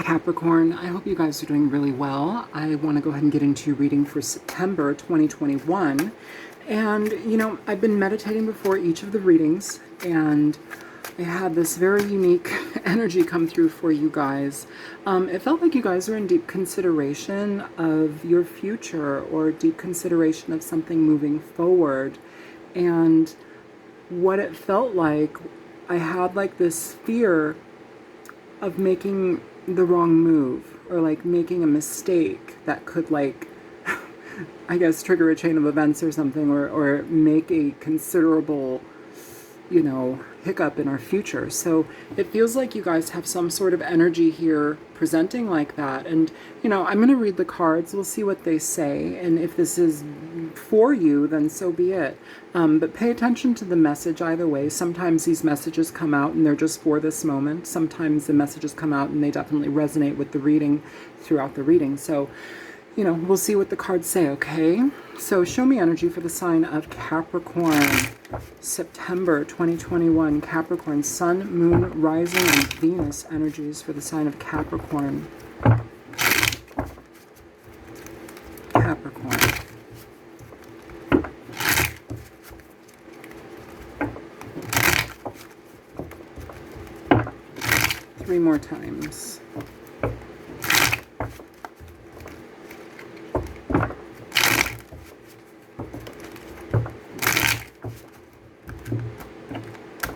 Capricorn, I hope you guys are doing really well. I want to go ahead and get into your reading for September 2021. And, I've been meditating before each of the readings, and I had this very unique energy come through for you guys. It felt like you guys are in deep consideration of your future or deep consideration of something moving forward. And what it felt like, I had like this fear of making the wrong move, or like making a mistake that could like I guess trigger a chain of events or something, or make a considerable hiccup in our future. So it feels like you guys have some sort of energy here presenting like that. And I'm going to read the cards. We'll see what they say, and if this is for you, then so be it. But pay attention to the message either way. Sometimes these messages come out and they're just for this moment. Sometimes the messages come out and they definitely resonate with the reading throughout the reading. So we'll see what the cards say, okay? So show me energy for the sign of Capricorn, September 2021. Capricorn, Sun, Moon, Rising, and Venus energies for the sign of Capricorn. Capricorn. Three more times.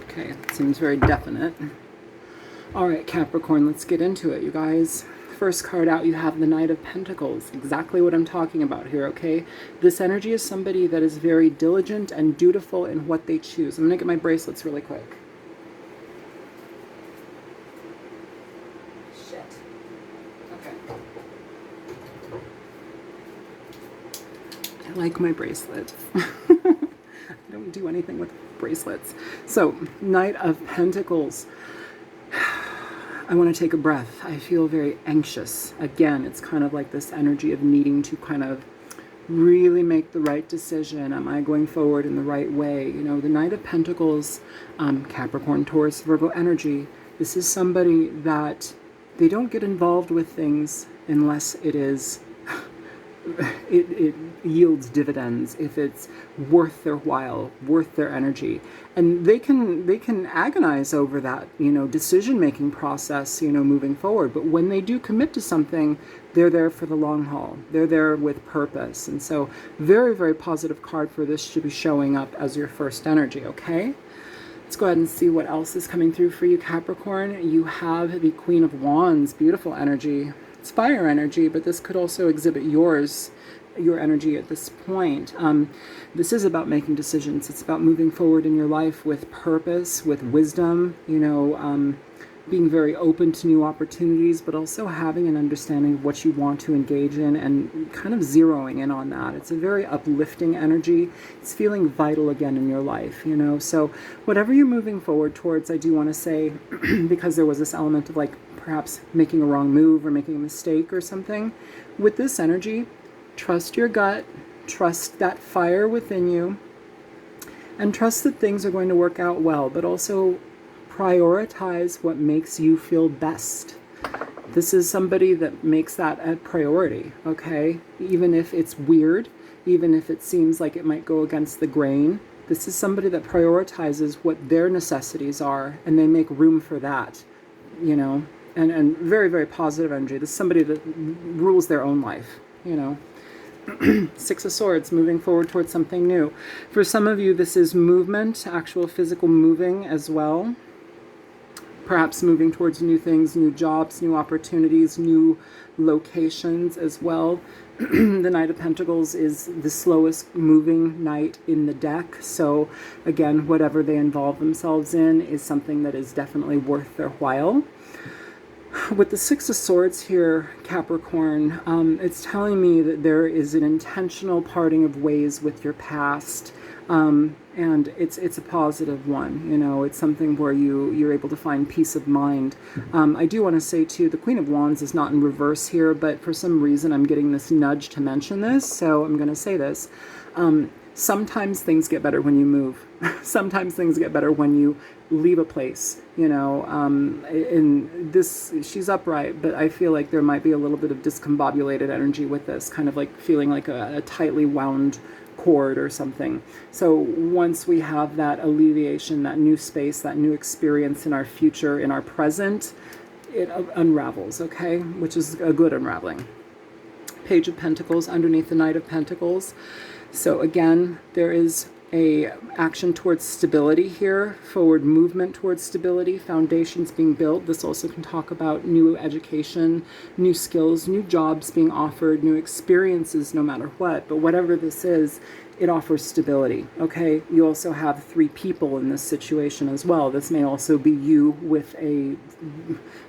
Okay, seems very definite. All right, Capricorn, let's get into it, you guys. First card out, you have the Knight of Pentacles. Exactly what I'm talking about here, okay? This energy is somebody that is very diligent and dutiful in what they choose. I'm going to get my bracelets really quick. Shit. Okay. I like my bracelets. I don't do anything with bracelets. So, Knight of Pentacles. I want to take a breath. I feel very anxious. Again, it's kind of like this energy of needing to kind of really make the right decision. Am I going forward in the right way? The Knight of Pentacles, Capricorn, Taurus, Virgo energy. This is somebody that they don't get involved with things unless it is it yields dividends, if it's worth their while, worth their energy. And they can agonize over that, decision-making process, moving forward. But when they do commit to something, they're there for the long haul. They're there with purpose. And so very, very positive card for this should be showing up as your first energy, okay? Let's go ahead and see what else is coming through for you, Capricorn. You have the Queen of Wands, beautiful energy. It's fire energy, but this could also exhibit your energy at this point. This is about making decisions. It's about moving forward in your life with purpose, with wisdom, being very open to new opportunities, but also having an understanding of what you want to engage in and kind of zeroing in on that. It's a very uplifting energy. It's feeling vital again in your life, So whatever you're moving forward towards, I do want to say, because there was this element of like perhaps making a wrong move or making a mistake or something, with this energy, trust your gut, trust that fire within you, and trust that things are going to work out well, but also prioritize what makes you feel best. This is somebody that makes that a priority, okay? Even if it's weird, even if it seems like it might go against the grain, this is somebody that prioritizes what their necessities are, and they make room for that, and very, very positive energy. This is somebody that rules their own life, Six of Swords, moving forward towards something new. For some of you, this is movement, actual physical moving as well. Perhaps moving towards new things, new jobs, new opportunities, new locations as well. The Knight of Pentacles is the slowest moving knight in the deck. So again, whatever they involve themselves in is something that is definitely worth their while. With the Six of Swords here, Capricorn, it's telling me that there is an intentional parting of ways with your past, and it's a positive one. It's something where you're able to find peace of mind. I do want to say too, the Queen of Wands is not in reverse here, but for some reason I'm getting this nudge to mention this, so I'm going to say this. Sometimes things get better when you move. Sometimes things get better when you leave a place, you know. In this, she's upright, but I feel like there might be a little bit of discombobulated energy with this, kind of like feeling like a tightly wound cord or something. So once we have that alleviation, that new space, that new experience in our future, in our present, it unravels, okay? Which is a good unraveling. Page of Pentacles underneath the Knight of Pentacles. So again, there is a action towards stability here, forward movement towards stability, foundations being built. This also can talk about new education, new skills, new jobs being offered, new experiences, no matter what. But whatever this is, it offers stability, okay? You also have 3 people in this situation as well. This may also be you with a,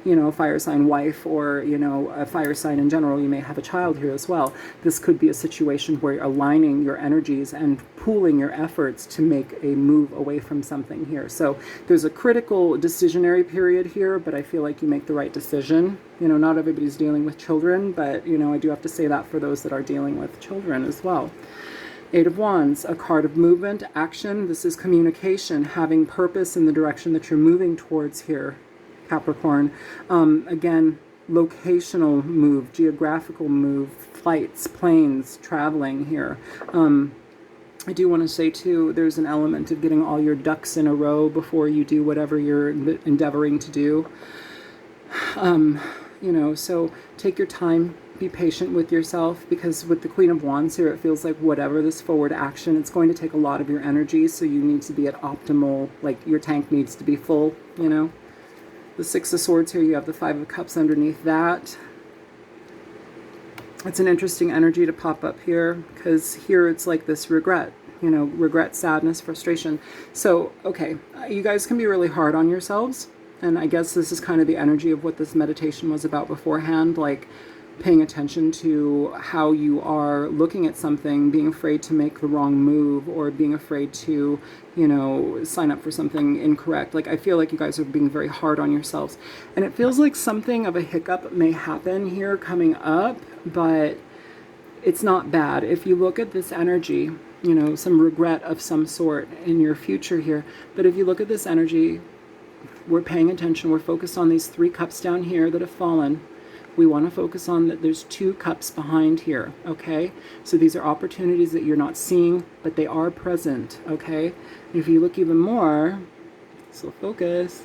you know, fire sign wife, or, you know, a fire sign in general. You may have a child here as well. This could be a situation where you're aligning your energies and pooling your efforts to make a move away from something here. So there's a critical decisionary period here, but I feel like you make the right decision. You know, not everybody's dealing with children, but, you know, I do have to say that for those that are dealing with children as well. 8 of Wands, a card of movement, action. This is communication, having purpose in the direction that you're moving towards here, Capricorn. Again, locational move, geographical move, flights, planes, traveling here. I do want to say too, there's an element of getting all your ducks in a row before you do whatever you're endeavoring to do. You know, so take your time, be patient with yourself, because with the Queen of Wands here, it feels like whatever this forward action, it's going to take a lot of your energy, so you need to be at optimal, like your tank needs to be full, you know. The 6 of Swords here, you have the 5 of Cups underneath that. It's an interesting energy to pop up here, because here it's like this regret, you know, regret, sadness, frustration. So, okay, you guys can be really hard on yourselves, and I guess this is kind of the energy of what this meditation was about beforehand, like paying attention to how you are looking at something, being afraid to make the wrong move, or being afraid to, you know, sign up for something incorrect. Like, I feel like you guys are being very hard on yourselves. And it feels like something of a hiccup may happen here coming up, but it's not bad. If you look at this energy, you know, some regret of some sort in your future here. But if you look at this energy, we're paying attention. We're focused on these 3 cups down here that have fallen. We want to focus on that there's 2 cups behind here, okay? So these are opportunities that you're not seeing, but they are present, okay? And if you look even more, so focus,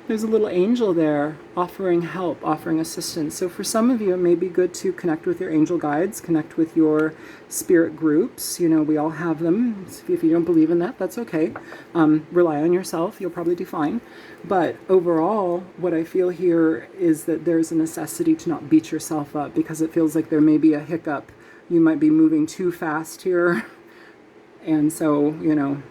there's a little angel there offering help, offering assistance. So for some of you, it may be good to connect with your angel guides, connect with your spirit groups. You know, we all have them. If you don't believe in that, that's okay. Rely on yourself. You'll probably do fine. But overall, what I feel here is that there's a necessity to not beat yourself up, because it feels like there may be a hiccup. You might be moving too fast here. And so, you know,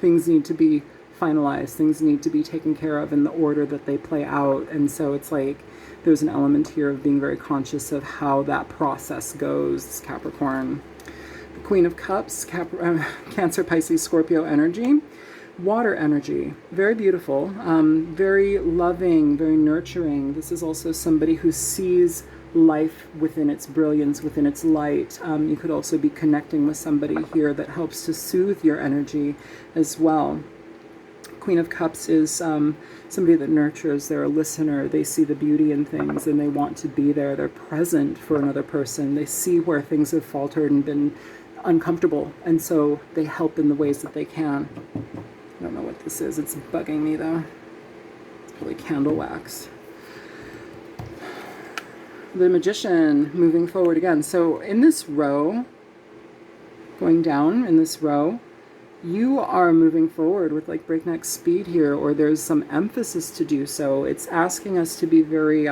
things need to be finalized. Things need to be taken care of in the order that they play out. And so it's like there's an element here of being very conscious of how that process goes, Capricorn. The Queen of Cups, Cancer, Pisces, Scorpio energy. Water energy, very beautiful, very loving, very nurturing. This is also somebody who sees life within its brilliance, within its light. You could also be connecting with somebody here that helps to soothe your energy as well. Queen of Cups is somebody that nurtures. They're a listener. They see the beauty in things and they want to be there. They're present for another person. They see where things have faltered and been uncomfortable, and so they help in the ways that they can. I don't know what this is. It's bugging me though. It's probably candle wax. The Magician, moving forward again. So in this row, going down in this row, you are moving forward with like breakneck speed here, or there's some emphasis to do so. It's asking us to be very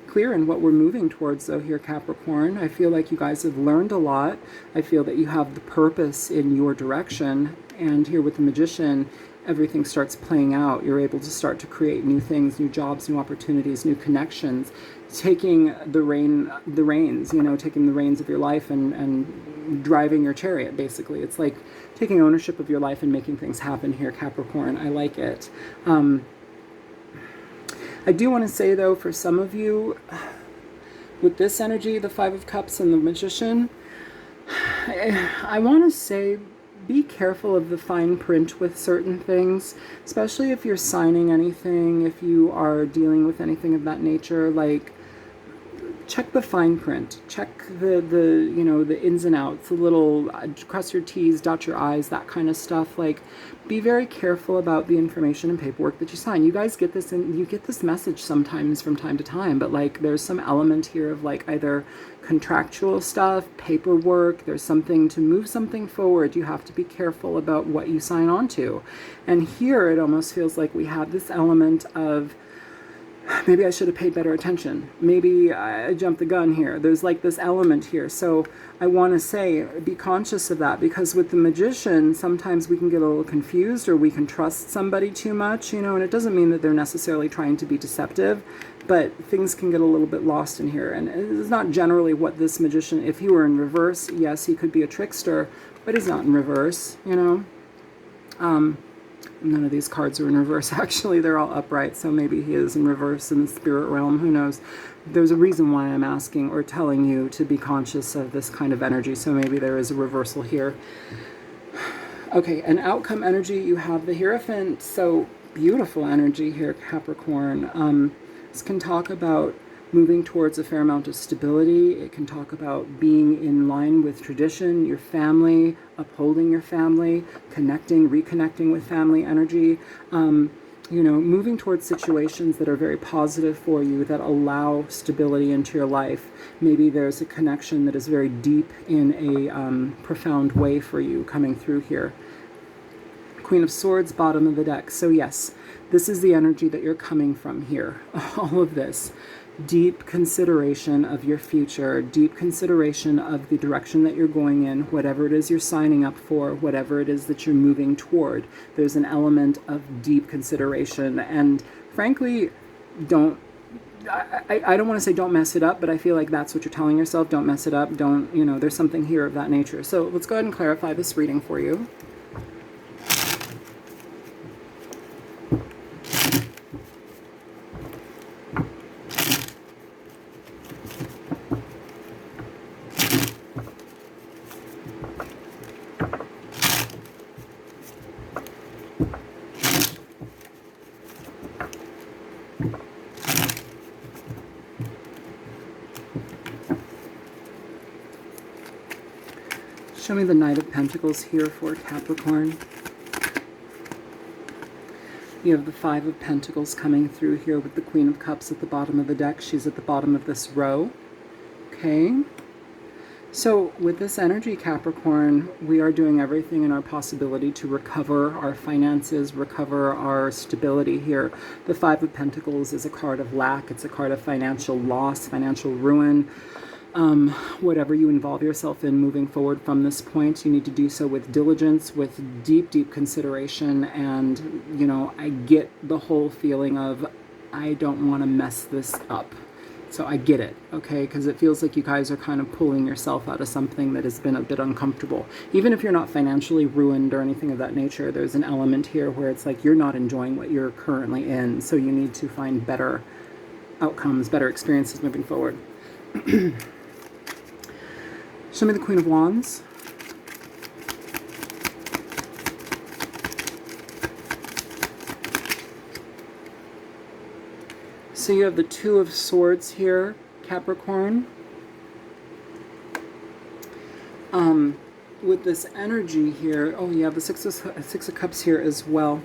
clear in what we're moving towards though here, Capricorn. I feel like you guys have learned a lot. I feel that you have the purpose in your direction, and here with the Magician, everything starts playing out. You're able to start to create new things, new jobs, new opportunities, new connections, taking the reins, you know, taking the reins of your life and driving your chariot, basically. It's like taking ownership of your life and making things happen here, Capricorn. I like it. I do want to say, though, for some of you, with this energy, the 5 of Cups and the Magician, I want to say be careful of the fine print with certain things, especially if you're signing anything, if you are dealing with anything of that nature. Like, check the fine print, check the you know, the ins and outs, the little cross your T's, dot your I's, that kind of stuff. Like, be very careful about the information and paperwork that you sign. You guys get this, and you get this message sometimes from time to time, but like, there's some element here of like either contractual stuff, paperwork, there's something to move something forward. You have to be careful about what you sign on to. And here it almost feels like we have this element of, maybe I should have paid better attention. Maybe I jumped the gun here. There's like this element here. So I want to say, be conscious of that, because with the Magician, sometimes we can get a little confused, or we can trust somebody too much, you know, and it doesn't mean that they're necessarily trying to be deceptive, but things can get a little bit lost in here. And it's not generally what this Magician, if he were in reverse, yes, he could be a trickster, but he's not in reverse, you know. None of these cards are in reverse, actually. They're all upright, so maybe he is in reverse in the spirit realm. Who knows? There's a reason why I'm asking or telling you to be conscious of this kind of energy, so maybe there is a reversal here. Okay, an outcome energy, you have the Hierophant. So beautiful energy here, Capricorn. This can talk about moving towards a fair amount of stability. It can talk about being in line with tradition, your family, upholding your family, connecting, reconnecting with family energy, you know, moving towards situations that are very positive for you, that allow stability into your life. Maybe there's a connection that is very deep in a profound way for you coming through here. Queen of Swords, bottom of the deck. So yes, this is the energy that you're coming from here. All of this. Deep consideration of your future, deep consideration of the direction that you're going in, whatever it is you're signing up for, whatever it is that you're moving toward. There's an element of deep consideration, and frankly, I don't want to say don't mess it up, but I feel like that's what you're telling yourself. Don't mess it up. Don't, you know, there's something here of that nature. So let's go ahead and clarify this reading for you. Show me the Knight of Pentacles here for Capricorn. You have the Five of Pentacles coming through here with the Queen of Cups at the bottom of the deck. She's at the bottom of this row. Okay. So with this energy, Capricorn, we are doing everything in our possibility to recover our finances, recover our stability here. The Five of Pentacles is a card of lack. It's a card of financial loss, financial ruin. Whatever you involve yourself in moving forward from this point, you need to do so with diligence, with deep, deep consideration. And, you know, I get the whole feeling of, I don't want to mess this up. So I get it, okay? Because it feels like you guys are kind of pulling yourself out of something that has been a bit uncomfortable. Even if you're not financially ruined or anything of that nature, there's an element here where it's like you're not enjoying what you're currently in. So you need to find better outcomes, better experiences moving forward. Show me the Queen of Wands. So you have the Two of Swords here, Capricorn. With this energy here, oh yeah, the Six of Cups here as well.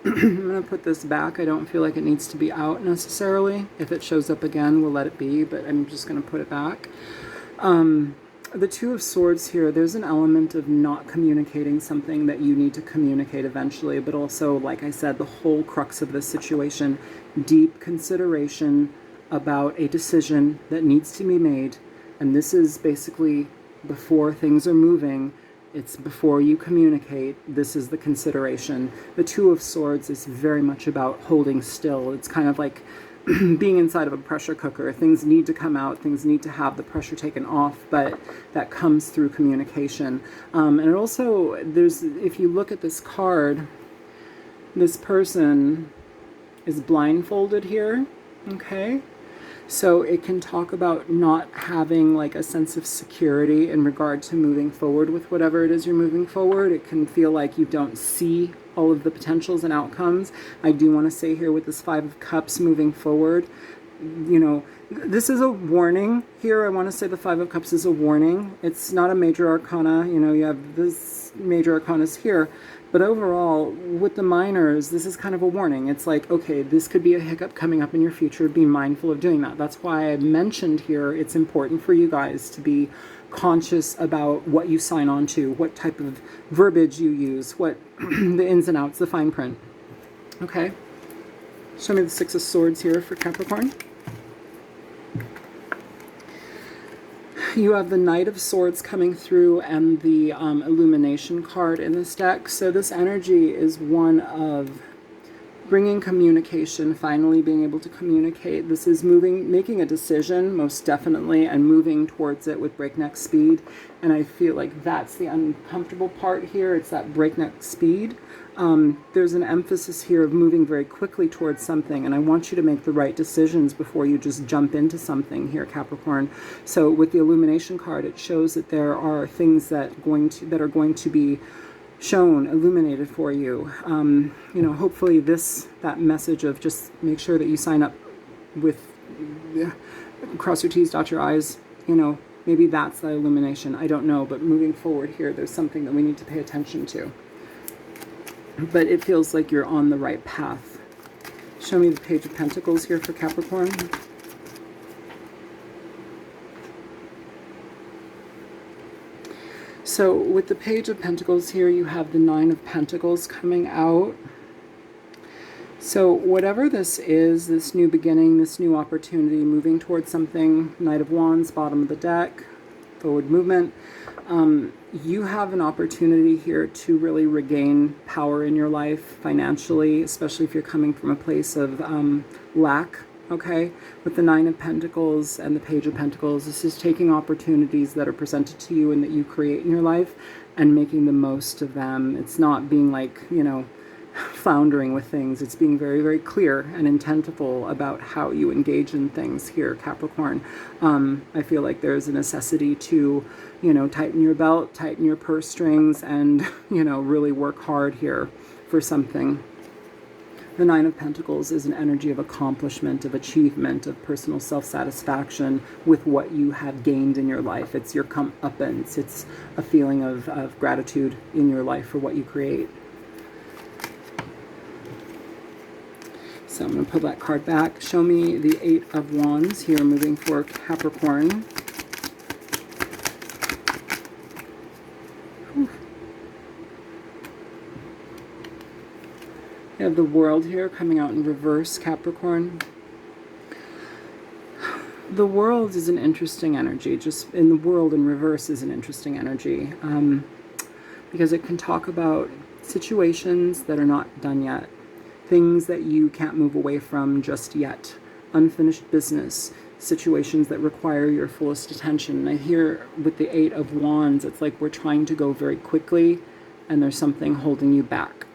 I'm going to put this back. I don't feel like it needs to be out necessarily. If it shows up again, we'll let it be, but I'm just going to put it back. The Two of Swords here, there's an element of not communicating something that you need to communicate eventually, but also, like I said, the whole crux of this situation, deep consideration about a decision that needs to be made, and this is basically before things are moving. It's before you communicate. This is the consideration. The Two of Swords is very much about holding still. It's kind of like being inside of a pressure cooker. Things need to come out, things need to have the pressure taken off, but that comes through communication. And it also, if you look at this card, this person is blindfolded here, okay? So it can talk about not having like a sense of security in regard to moving forward with whatever it is you're moving forward. It can feel like you don't see all of the potentials and outcomes. I do want to say here with this Five of Cups moving forward, you know, this is a warning here. I want to say the Five of Cups is a warning. It's not a major arcana. You know, you have this major arcanas here. But overall, with the minors, this is kind of a warning. It's like, okay, this could be a hiccup coming up in your future. Be mindful of doing that. That's why I mentioned here it's important for you guys to be conscious about what you sign on to, what type of verbiage you use, what the ins and outs, the fine print. Okay? Show me the Six of Swords here for Capricorn. You have the Knight of Swords coming through and the Illumination card in this deck. So this energy is one of bringing communication, finally being able to communicate. This is making a decision, most definitely, and moving towards it with breakneck speed. And I feel like that's the uncomfortable part here. It's that breakneck speed. There's an emphasis here of moving very quickly towards something, and I want you to make the right decisions before you just jump into something here, Capricorn. So with the Illumination card, it shows that there are things that are going to be shown, illuminated for you. You know, hopefully that message of just make sure that you sign up with, cross your T's, dot your I's, you know, maybe that's the illumination. I don't know, but moving forward here, there's something that we need to pay attention to. But it feels like you're on the right path. Show me the Page of Pentacles here for Capricorn. So with the Page of Pentacles here, you have the Nine of Pentacles coming out. So whatever this is, this new beginning, this new opportunity, moving towards something, Knight of Wands, bottom of the deck, forward movement, you have an opportunity here to really regain power in your life financially, especially if you're coming from a place of lack, okay? With the Nine of Pentacles and the Page of Pentacles, this is taking opportunities that are presented to you and that you create in your life and making the most of them. It's not being like, you know, floundering with things. It's being very, very clear and intentful about how you engage in things here, Capricorn. I feel like there's a necessity to, you know, tighten your belt, tighten your purse strings, and, you know, really work hard here for something. The Nine of Pentacles is an energy of accomplishment, of achievement, of personal self-satisfaction with what you have gained in your life. It's your comeuppance. It's a feeling of gratitude in your life for what you create. So I'm going to pull that card back. Show me the Eight of Wands here, moving for Capricorn. Whew. You have the World here coming out in reverse, Capricorn. The World is an interesting energy. Just in the World in reverse is an interesting energy because it can talk about situations that are not done yet. Things that you can't move away from just yet, unfinished business, situations that require your fullest attention. And I hear with the Eight of Wands, it's like we're trying to go very quickly and there's something holding you back.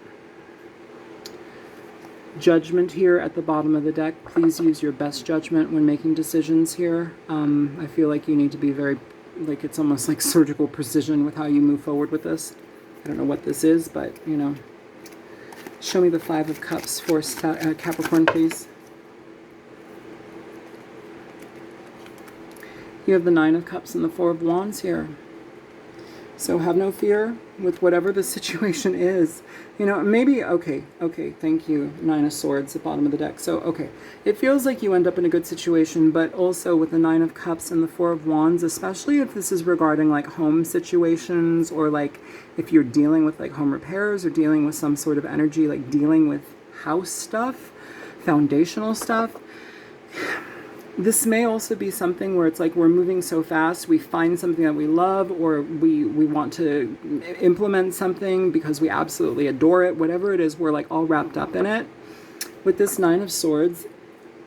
Judgment here at the bottom of the deck. Please use your best judgment when making decisions here. I feel like you need to be very, like it's almost like surgical precision with how you move forward with this. I don't know what this is, but you know. Show me the Five of Cups for Capricorn, please. You have the Nine of Cups and the Four of Wands here. So have no fear with whatever the situation is. You know, maybe, okay, thank you. Nine of Swords at the bottom of the deck. So, okay, it feels like you end up in a good situation, but also with the Nine of Cups and the Four of Wands, especially if this is regarding like home situations or like if you're dealing with like home repairs or dealing with some sort of energy, like dealing with house stuff, foundational stuff. This may also be something where it's like we're moving so fast, we find something that we love or we want to implement something because we absolutely adore it. Whatever it is, we're like all wrapped up in it. With this Nine of Swords,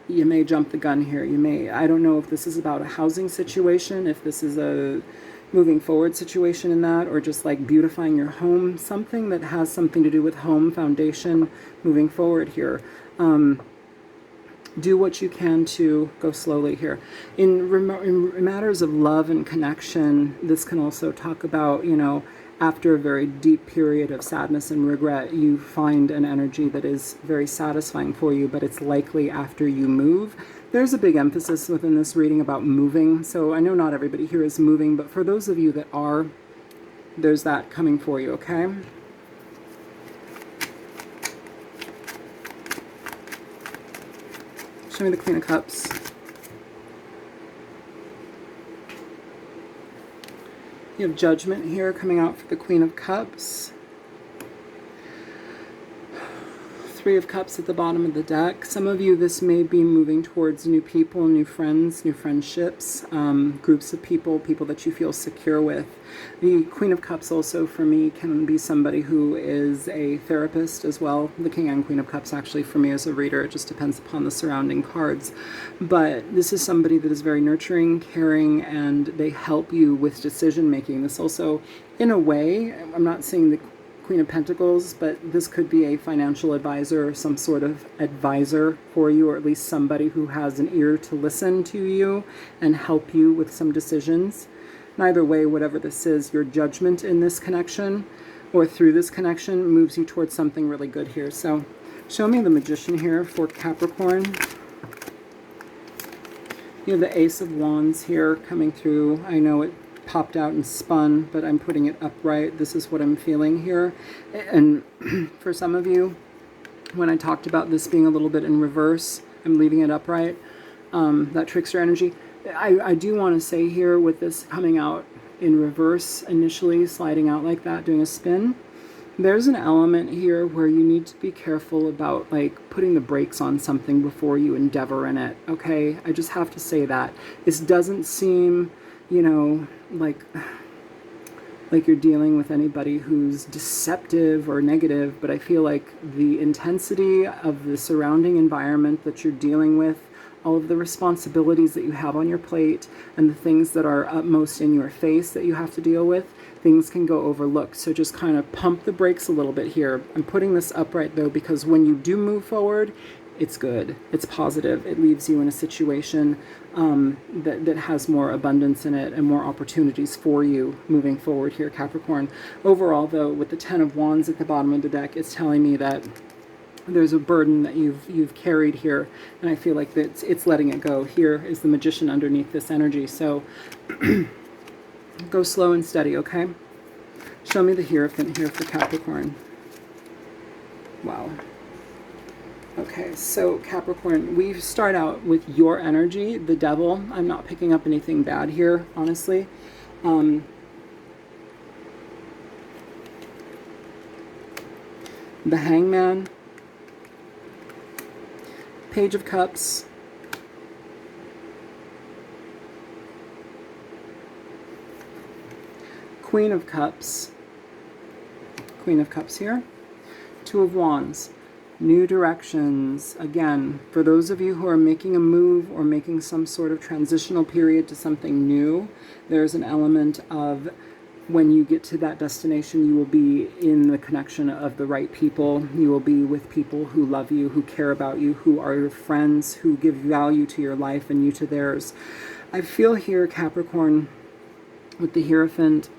you may jump the gun here. You may, I don't know if this is about a housing situation, if this is a moving forward situation in that, or just like beautifying your home, something that has something to do with home foundation moving forward here. do what you can to go slowly here. In matters of love and connection, this can also talk about, you know, after a very deep period of sadness and regret, you find an energy that is very satisfying for you, but it's likely after you move. There's a big emphasis within this reading about moving. So I know not everybody here is moving, but for those of you that are, there's that coming for you, okay? Show me the Queen of Cups. You have Judgment here coming out for the Queen of Cups. Three of Cups at the bottom of the deck. Some of you, this may be moving towards new people, new friends, new friendships, groups of people, people that you feel secure with. The Queen of Cups also, for me, can be somebody who is a therapist as well. The King and Queen of Cups, actually, for me as a reader, it just depends upon the surrounding cards. But this is somebody that is very nurturing, caring, and they help you with decision making. This also, in a way, I'm not saying the Queen of Pentacles, but this could be a financial advisor or some sort of advisor for you, or at least somebody who has an ear to listen to you and help you with some decisions. And either way, whatever this is, your judgment in this connection or through this connection moves you towards something really good here. So show me the Magician here for Capricorn. You have the Ace of Wands here coming through. I know it popped out and spun, but I'm putting it upright. This is what I'm feeling here. And for some of you, when I talked about this being a little bit in reverse, I'm leaving it upright. That trickster energy. I do want to say here, with this coming out in reverse initially, sliding out like that, doing a spin, there's an element here where you need to be careful about like putting the brakes on something before you endeavor in it. Okay, I just have to say that. This doesn't seem, you know, like you're dealing with anybody who's deceptive or negative, but I feel like the intensity of the surrounding environment that you're dealing with, all of the responsibilities that you have on your plate, and the things that are upmost in your face that you have to deal with, things can go overlooked. So just kind of pump the brakes a little bit here. I'm putting this upright though, because when you do move forward, it's good, it's positive, it leaves you in a situation that has more abundance in it and more opportunities for you moving forward here, Capricorn. Overall though, with the Ten of Wands at the bottom of the deck, it's telling me that there's a burden that you've carried here, and I feel like it's letting it go. Here is the Magician underneath this energy. So go slow and steady, okay? Show me the Hierophant here for Capricorn. Wow. Okay, so Capricorn, we start out with your energy, the Devil. I'm not picking up anything bad here, honestly. The Hangman, Page of Cups, Queen of Cups here, Two of Wands. New directions. Again, for those of you who are making a move or making some sort of transitional period to something new, there's an element of when you get to that destination, you will be in the connection of the right people. You will be with people who love you, who care about you, who are your friends, who give value to your life and you to theirs. I feel here, Capricorn, with the Hierophant,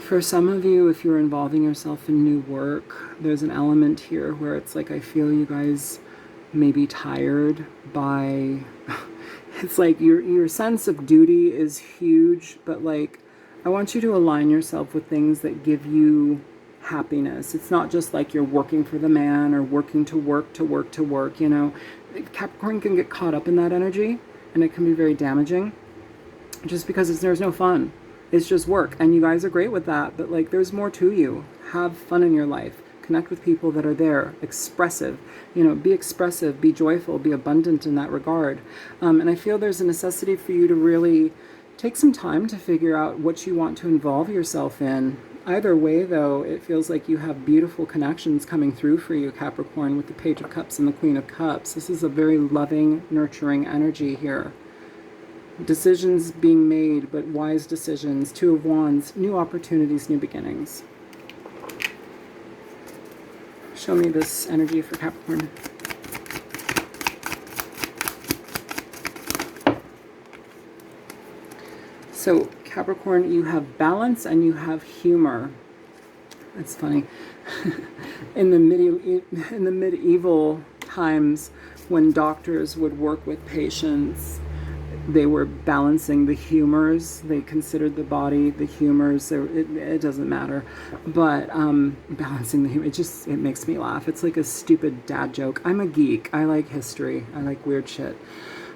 for some of you, if you're involving yourself in new work, there's an element here where it's like, I feel you guys may be tired by, it's like your sense of duty is huge, but like, I want you to align yourself with things that give you happiness. It's not just like you're working for the man or working to work, you know. Capricorn can get caught up in that energy, and it can be very damaging just because there's no fun. It's just work, and you guys are great with that, but like there's more to you. Have fun in your life. Connect with people that are there, expressive, you know, be expressive, be joyful, be abundant in that regard. And I feel there's a necessity for you to really take some time to figure out what you want to involve yourself in. Either way, though, it feels like you have beautiful connections coming through for you, Capricorn, with the Page of Cups and the Queen of Cups. This is a very loving, nurturing energy here. Decisions being made, but wise decisions. Two of Wands, new opportunities, new beginnings. Show me this energy for Capricorn. So Capricorn, you have balance and you have humor. That's funny. In the medieval times, when doctors would work with patients, they were balancing the humors. They considered the body the humors. It doesn't matter, but balancing the humor. It makes me laugh. It's like a stupid dad joke. I'm a geek. I like history. I like weird shit.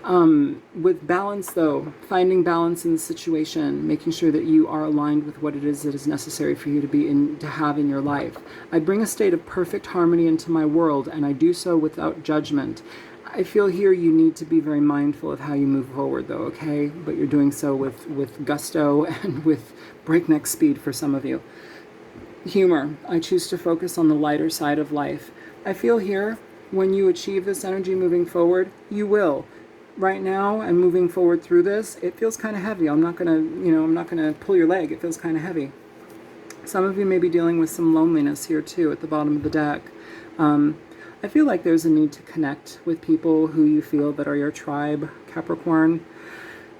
With balance, though, finding balance in the situation, making sure that you are aligned with what it is that is necessary for you to have in your life. I bring a state of perfect harmony into my world, and I do so without judgment. I feel here you need to be very mindful of how you move forward, though, okay? But you're doing so with gusto and with breakneck speed for some of you. Humor. I choose to focus on the lighter side of life. I feel here, when you achieve this energy moving forward, you will. Right now, and moving forward through this, it feels kind of heavy. I'm not gonna pull your leg. It feels kind of heavy. Some of you may be dealing with some loneliness here, too, at the bottom of the deck. I feel like there's a need to connect with people who you feel that are your tribe, Capricorn.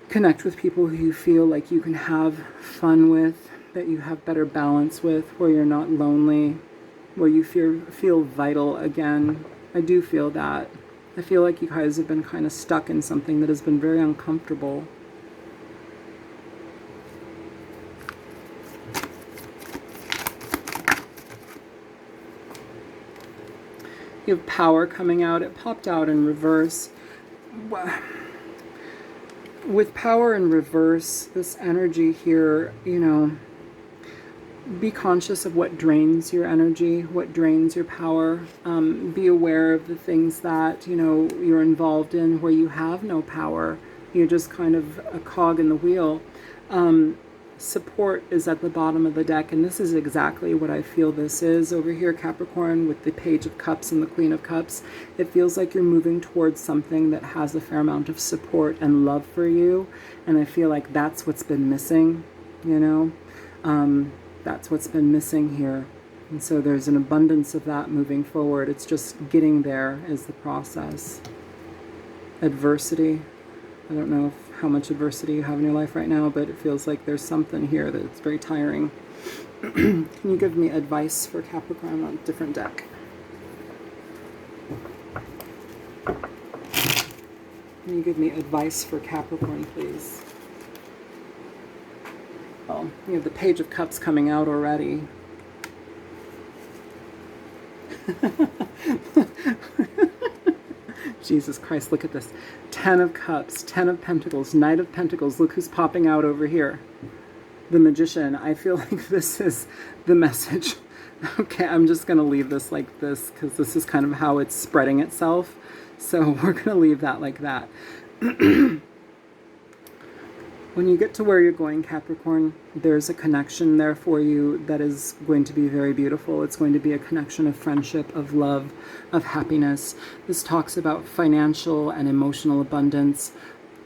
Connect with people who you feel like you can have fun with, that you have better balance with, where you're not lonely, where you feel vital again. I do feel that. I feel like you guys have been kind of stuck in something that has been very uncomfortable. You have power coming out. It popped out in reverse. With power in reverse, this energy here, be conscious of what drains your energy, what drains your power. Be aware of the things that, you're involved in where you have no power. You're just kind of a cog in the wheel. Support is at the bottom of the deck, and this is exactly what I feel this is over here, Capricorn, with the Page of Cups and the Queen of Cups. It feels like you're moving towards something that has a fair amount of support and love for you, and I feel like that's what's been missing, that's what's been missing here. And so there's an abundance of that moving forward. It's just getting there is the process. Adversity. I don't know how much adversity you have in your life right now, but it feels like there's something here that's very tiring. Can you give me advice for Capricorn on a different deck? Can you give me advice for Capricorn, please? Well, you have the Page of Cups coming out already. Jesus Christ, look at this. 10 of Cups, 10 of Pentacles, Knight of Pentacles. Look who's popping out over here. The Magician. I feel like this is the message. Okay, I'm just going to leave this like this because this is kind of how it's spreading itself. So we're going to leave that like that. When you get to where you're going, Capricorn, there's a connection there for you that is going to be very beautiful. It's going to be a connection of friendship, of love, of happiness. This talks about financial and emotional abundance,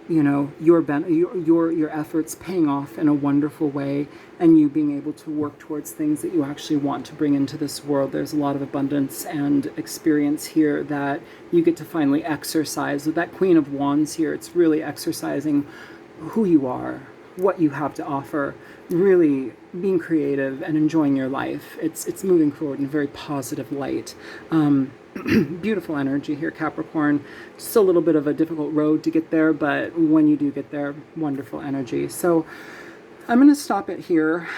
your efforts paying off in a wonderful way, and you being able to work towards things that you actually want to bring into this world. There's a lot of abundance and experience here that you get to finally exercise. With that Queen of Wands here, it's really exercising who you are, what you have to offer, really being creative and enjoying your life. It's moving forward in a very positive light. Beautiful energy here, Capricorn. Just a little bit of a difficult road to get there, but when you do get there, wonderful energy. So I'm going to stop it here.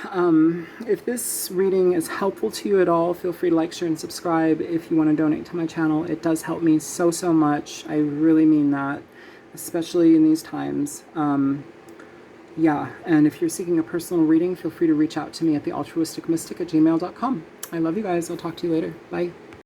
If this reading is helpful to you at all, feel free to like, share, and subscribe. If you want to donate to my channel, it does help me so much. I really mean that, especially in these times. Yeah, and if you're seeking a personal reading, feel free to reach out to me at thealtruisticmystic@gmail.com. I love you guys. I'll talk to you later. Bye.